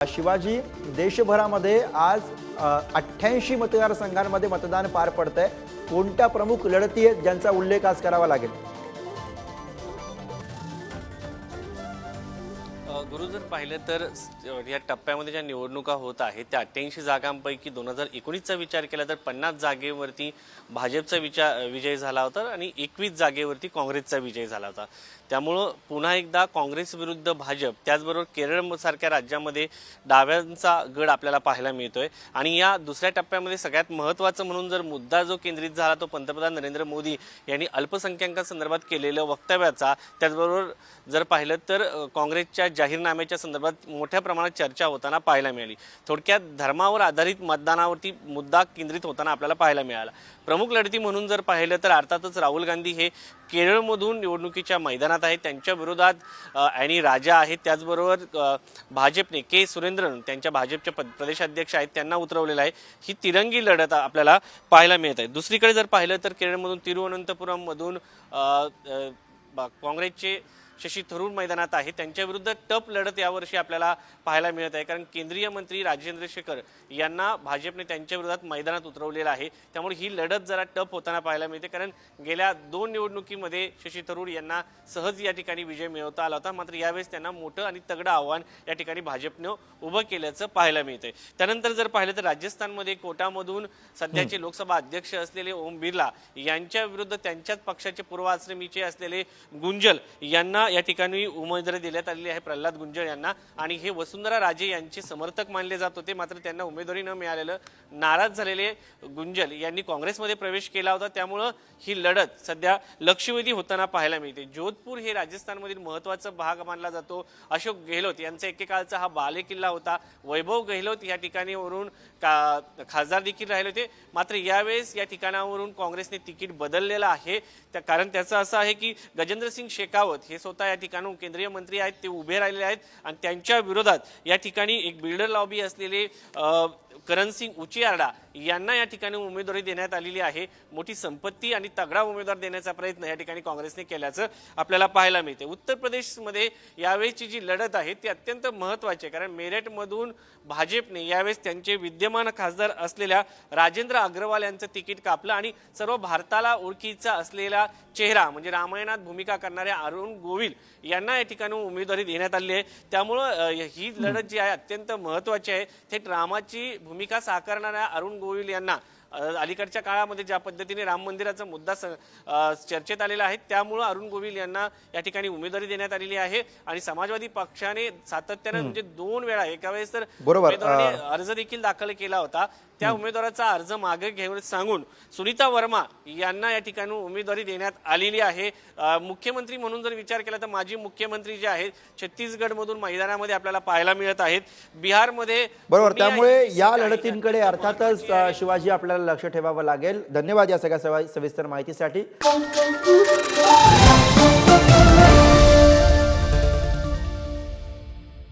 शिवाजी, देशभरामध्ये आज 88 मतदारसंघांमध्ये मतदान पार पडतंय। कोणत्या प्रमुख लढती आहेत ज्यांचा उल्लेख आज करावा लागेल? गुरु जर पाहिलं तर या टप्प्यामध्ये ज्या निवडणुका होत आहेत त्या 88 जागांपैकी 2019चा विचार केला तर 50 जागेवरती भाजपचा विजय झाला होता आणि 21 जागेवरती काँग्रेसचा विजय झाला होता। त्यामुळे पुन्हा एकदा काँग्रेस विरुद्ध भाजप, त्याचबरोबर केरळ सारख्या राज्यामध्ये डाव्यांचा गड आपल्याला पाहायला मिळतोय। आणि या दुसऱ्या टप्प्यामध्ये सगळ्यात महत्त्वाचं म्हणून जर मुद्दा जो केंद्रित झाला तो पंतप्रधान नरेंद्र मोदी यांनी अल्पसंख्याकांसंदर्भात केलेल्या वक्तव्याचा, त्याचबरोबर जर पाहिलं तर काँग्रेसच्या जाहीरनाम्याच्या संदर्भात मोठ्या प्रमाणात चर्चा होताना पाहायला मिळाली। थोडक्यात धर्मावर आधारित मतदानावरती मुद्दा केंद्रित होताना आपल्याला पाहायला मिळाला। प्रमुख लढती म्हणून जर पाहिलं तर अर्थातच राहुल गांधी हे केरळमधून निवडणुकीच्या मैदानात आहेत। त्यांच्या विरोधात आणि राजा आहेत, त्याचबरोबर भाजपने के सुरेंद्रन त्यांच्या भाजपचे प्रदेशाध्यक्ष आहेत त्यांना उतरवलेलं आहे। ही तिरंगी लढत आपल्याला पाहायला मिळत आहे। दुसरीकडे जर पाहिलं तर केरळमधून तिरुवनंतपुरम मधून काँग्रेसचे शशी थरूर मैदानात आहे, त्यांच्या विरुद्ध टफ लढत यावर्षी आपल्याला पाहायला मिळत आहे। कारण केंद्रीय मंत्री राजेंद्र शेखर यांना भाजपने त्यांच्या विरोधात मैदानात उतरवलेलं आहे। त्यामुळे ही लढत जरा टफ होताना पाहायला मिळते, कारण गेल्या 2 निवडणुकीमध्ये शशी थरूर यांना सहज या ठिकाणी विजय मिळवता आला होता। मात्र यावेळेस त्यांना मोठं आणि तगडं आव्हान या ठिकाणी भाजपने उभं केल्याचं पाहायला मिळतंय। त्यानंतर जर पाहिलं तर राजस्थानमध्ये कोटामधून सध्याचे लोकसभा अध्यक्ष असलेले ओम बिर्ला यांच्या विरुद्ध त्यांच्याच पक्षाचे पूर्वाश्रमीचे असलेले गुंजल यांना या ठिकाणी उमेदवारी देण्यात आलेली आहे, प्रल्हाद गुंजल यांना। आणि हे वसुंधरा राजे यांचे समर्थक मानले जात होते, मात्र त्यांना उमेदवारी न मिळालेलं नाराज झालेले गुंजल यांनी काँग्रेसमध्ये प्रवेश केला होता। त्यामुळे ही लढत सध्या लक्षवेधी होताना पाहायला मिळते। जोधपूर हे राजस्थानमधील महत्त्वाचा भाग मानला जातो। अशोक गेहलोत यांचा एकेकाळचा हा बालेकिल्ला होता। वैभव गेहलोत या ठिकाणी वरून खासदार देखील राहिले होते, मात्र यावेळेस या ठिकाणावरून काँग्रेसने तिकीट बदललेलं आहे। कारण त्याचं असं आहे की गजेंद्र सिंग शेखावत हे स्वतः या ठिकाणी केंद्रीय मंत्री आहेत, ते उभे राहिलेले आहेत आणि त्यांच्या विरोधात या ठिकाणी एक बिल्डर लॉबी असलेले करण सिंग उचियार्डा यांना या ठिकाणी उमेदवारी देण्यात आलेली आहे। मोठी संपत्ती आणि तगडा उमेदवार देण्याचा प्रयत्न या ठिकाणी काँग्रेसने केल्याचं आपल्याला पाहायला मिळते। उत्तर प्रदेशमध्ये यावेळेची जी लढत आहे ती अत्यंत महत्त्वाची आहे, कारण मेरठमधून भाजपने यावेळेस त्यांचे विद्यमान खासदार असलेल्या राजेंद्र अग्रवाल यांचं तिकीट कापलं आणि सर्व भारताला ओळखीचा असलेला चेहरा म्हणजे रामायणात भूमिका करणाऱ्या अरुण गोविल यांना या ठिकाणी उमेदवारी देण्यात आली आहे। त्यामुळे ही लढत जी आहे अत्यंत महत्त्वाची आहे। थेट रामाची भूमिका साकारणाऱ्या अरुण गोविल यांना अलीकडच्या काळामध्ये ज्या पद्धतीने राम मंदिराचा मुद्दा चर्चेत आलेला आहे, त्यामुळे अरुण गोविल यांना या ठिकाणी उमेदवारी देण्यात आलेली आहे। आणि समाजवादी पक्षाने सातत्याने म्हणजे 2 वेळा एका वेळेस तर उमेदवाराने अर्ज देखील दाखल केला होता। त्या उमेदवाराचा अर्ज मागे घेऊन सांगून सुनीता वर्मा यांना या ठिकाणी उमेदवारी देण्यात आलेली आहे। मुख्यमंत्री म्हणून जर विचार केला तर माजी मुख्यमंत्री जे आहेत छत्तीसगड मधून मैदानामध्ये आपल्याला पाहायला मिळत आहेत। बिहारमध्ये बरोबर, त्यामुळे या लढतींकडे अर्थातच शिवाजी आपल्याला लक्ष ठेवावं लागेल। धन्यवाद या सगळ्या सविस्तर माहितीसाठी।